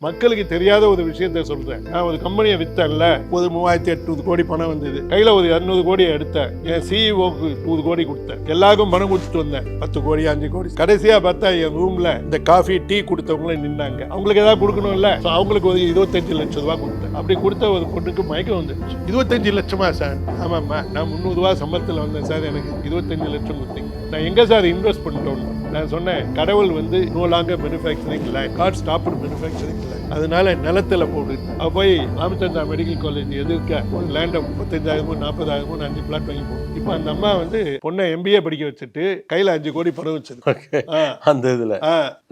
மக்களுக்கு தெரியாத ஒரு விஷயத்த சொல்றேன். நான் ஒரு கம்பெனியை வித்தேன்ல, ஒரு 3800 கோடி பணம் வந்தது. கையில ஒரு 200 கோடியை எடுத்தேன். என் சிஇஓக்கு 100 கோடி கொடுத்தேன். எல்லாருக்கும் பணம் கொடுத்துட்டு வந்தேன். 10 கோடி 5 கோடி. கடைசியா பார்த்தா என் ரூம்ல இந்த காஃபி டீ கொடுத்தவங்களும் நின்னாங்க. அவங்களுக்கு ஏதாவது கொடுக்கணும்ல, அவங்களுக்கு ஒரு 25 லட்சம் ரூபாய் கொடுத்தேன். அப்படி கொடுத்த ஒரு பொண்ணுக்கு மயக்கம் வந்துருச்சு. 25 லட்சமா சார்? ஆமாம்மா, நான் 300 ரூபாய் சம்பளத்தில் வந்தேன் சார், எனக்கு 25 லட்சம் கொடுத்தீங்க. நான் எங்க சார் இன்வெஸ்ட் பண்ணிட்டோம்? நான் சொன்னேன், கடவுள் வந்து no longer manufacturing land, god stopped manufacturing land. அதனால நிலத்துல போடு. அவ போய் ராமச்சந்திரா மெடிக்கல் காலேஜ் எதிர்க்க ஒரு லேண்டை 35,000 40,000 5 பிளாட் வாங்கி போடும். இப்போ அந்த அம்மா வந்து பொண்ணை MBA படிக்க வச்சுட்டு கையில 5 கோடி பணம் வச்சது. அந்த இதுல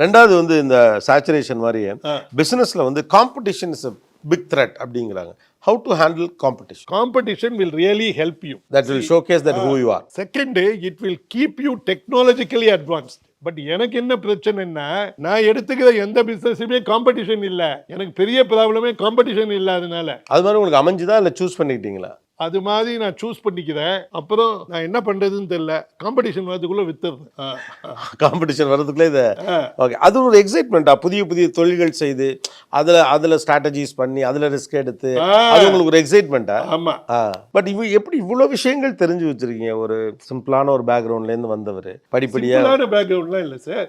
ரெண்டாவது வந்து இந்த சேச்சுரேஷன் மாதிரியே பிசினஸ்ல வந்து competition is a big threat அப்படிங்கிறாங்க. How to handle competition? Competition will really help you. That will showcase that who you are. Second, it will keep you technologically advanced. But எனக்கு என்ன பிரச்சனைன்னா, நான் எடுத்துக்கிற எந்த பிசினஸுமே காம்படிஷன் இல்ல. எனக்கு பெரிய ப்ராப்ளமே காம்படிஷன் இல்லாதனால. அது மாதிரி உங்களுக்கு அமைஞ்சுதா இல்ல சூஸ் பண்ணிக்கிட்டீங்களா? அது மாதிரி நான் சூஸ் பண்ணிக்கிறேன். அப்புறம் நான் என்ன பண்றதுன்னு தெரியல. காம்படிஷன் வரதுக்குள்ள வித்துறேன். காம்படிஷன் வரதுக்குள்ள இது ஓகே. அது ஒரு எக்ஸைட்மெண்டா, புதிய புதிய தொழில்கள் செய்து அதுல ஸ்ட்ராட்டஜிஸ் பண்ணி அதுல ரிஸ்க் எடுத்து அது உங்களுக்கு ஒரு எக்ஸைட்மெண்டா? ஆமா. பட் எப்படி இவ்வளவு விஷயங்கள் தெரிஞ்சு வச்சிருக்கீங்க? ஒரு சிம்பிளான ஒரு பேக்ரவுண்ட்ல இருந்து வந்தவர் படிப்படியா பேக்ரவுண்ட்லாம் இல்ல சார்.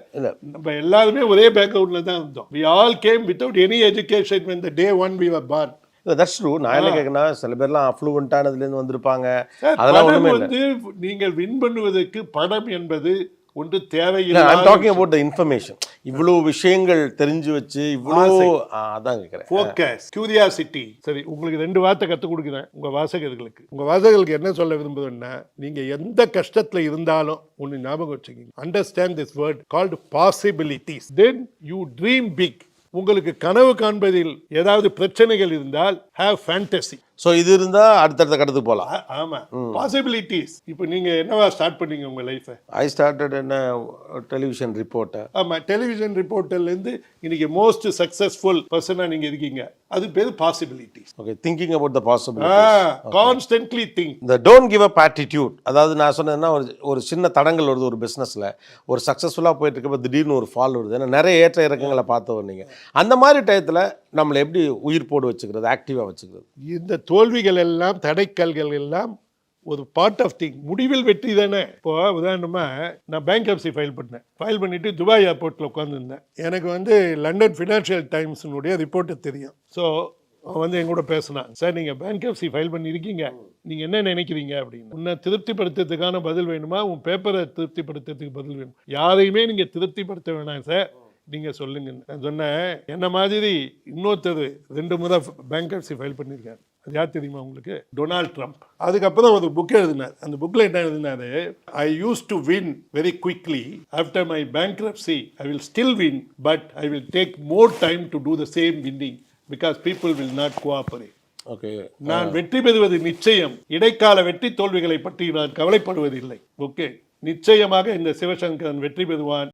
நம்ம எல்லாருமே ஒரே பேக்ரவுண்ட்ல தான் இருந்தோம். We all came without any education when the day one we were born. That's true. நான் என்ன கேட்கனா, சில பேர்லாம் அஃப்ளூவன்ட் ஆனதுலேருந்து வந்திருப்பாங்க. அதெல்லாம் ஒண்ணுமே இல்ல. நீங்கள் வின் பண்ணுவதற்கு பணம் என்பது ஒன்று தேவையில்லை. I'm talking about the information. இவ்வளவு விஷயங்கள் தெரிஞ்சு வச்சு இவ்வளவு அதான் கேட்கிறேன். Focus, curiosity. சரி, உங்களுக்கு 2 வார்த்தை கற்றுக் கொடுக்குறேன் உங்க வாசகர்களுக்கு. உங்க வாசகர்களுக்கு என்ன சொல்ல விரும்புதுன்னா, நீங்க எந்த கஷ்டத்துல இருந்தாலும் ஒன்று ஞாபகம் வச்சுக்கீங்க. Understand this word called possibilities. Then you dream big. உங்களுக்கு கனவு காண்பதில் ஏதாவது பிரச்சனைகள் இருந்தால் ஹேவ் ஃபேண்டசி. ஸோ இது இருந்தா அடுத்தடுத்த கட்டத்துக்கு போகலாம். ஆமா, பாசிபிலிட்டிஸ். இப்போ நீங்க என்னவா ஸ்டார்ட் பண்ணீங்க உங்க லைஃபை? ஐ ஸ்டார்டட் என்ன டெலிவிஷன் ரிப்போர்ட்டர். ஆமா, டெலிவிஷன் ரிப்போர்ட்டர்ல இருந்து இன்னைக்கு மோஸ்ட் சக்சஸ்ஃபுல் பர்சனா நீங்க இருக்கீங்க. அது பேரு possibilities. Okay, thinking about the possibilities. Constantly think. They don't give up attitude. அதாவது நான் சொன்னேன்னா, ஒரு சின்ன தடங்கள் வருது ஒரு பிசினஸ்ல, ஒரு சக்சஸ்ஃபுல்லா போயிட்டு இருக்கப்ப திடீர்னு ஒரு ஃபால் வருது. ஏன்னா நிறைய ஏற்ற இறக்கங்களை பார்த்தவர் நீங்க. அந்த மாதிரி டயத்துல நம்மளை எப்படி உயிர் போடு வச்சுக்கிறது, ஆக்டிவா வச்சுக்கிறது? இந்த தோல்விகள் எல்லாம், தடைக்கல்கள் எல்லாம் ஒரு பார்ட் ஆஃப் திங். முடிவில் வெற்றி தானே. இப்போ உதாரணமா நான் பேங்க்ரப்சி ஃபைல் பண்ணிட்டு துபாய் ஏர்போர்ட்டில் உட்காந்துருந்தேன். எனக்கு வந்து லண்டன் ஃபினான்ஷியல் டைம்ஸினுடைய ரிப்போர்ட்டு தெரியும். ஸோ அவன் வந்து என் கூட பேசினான். சார், நீங்கள் பேங்க்ரப்சி ஃபைல் பண்ணியிருக்கீங்க, நீங்கள் என்ன நினைக்கிறீங்க அப்படின்னு. உன்னை திருப்திப்படுத்துறதுக்கான பதில் வேணுமா, உன் பேப்பரை திருப்திப்படுத்துறதுக்கு பதில் வேணும்? யாரையுமே நீங்கள் திருப்திப்படுத்த வேணாம் சார், நீங்க சொல்லுங்க. நான் சொன்னேன், என்ன மாதிரி இன்னொருத்தர் 2 முறை பேங்க்ரப்சி ஃபைல் பண்ணியிருக்காரு. அது யார் தெரியுமா உங்களுக்கு? Donald Trump. அதுக்கப்புறம் ஒரு புக் எழுதினார். அந்த புக்கில் என்ன எழுதினாரு? I use to win very quickly. After my bankruptcy I will still win, but I will take more time to do the same winning because people will not cooperate. Okay, நான் வெற்றி பெறுவது நிச்சயம். இடைக்கால வெற்றி தோல்விகளை பற்றி நான் கவலைப்படுவதில்லை. ஓகே, நிச்சயமாக இந்த சிவசங்கரன் வெற்றி பெறுவான்.